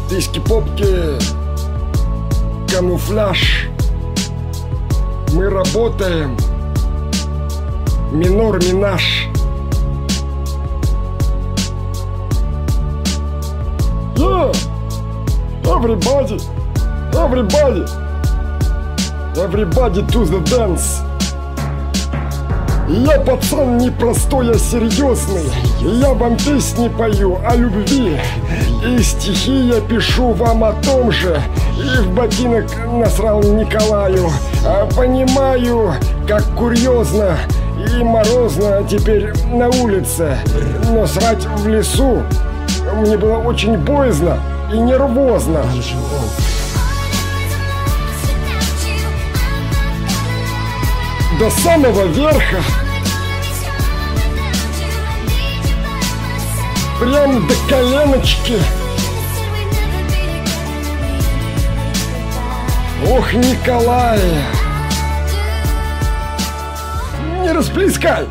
Письки-попки, камуфляж. Мы работаем. Минор-минаж. Yeah! Everybody! Everybody! Everybody to the dance! Я пацан непростой, а серьезный. Я вам песни пою о любви. И стихи я пишу вам о том же. И в ботинок насрал Николаю. Понимаю, как курьезно и морозно теперь на улице. Но срать в лесу мне было очень боязно и нервозно. До самого верха, прям до коленочки. Ох, Николай, не расплескай!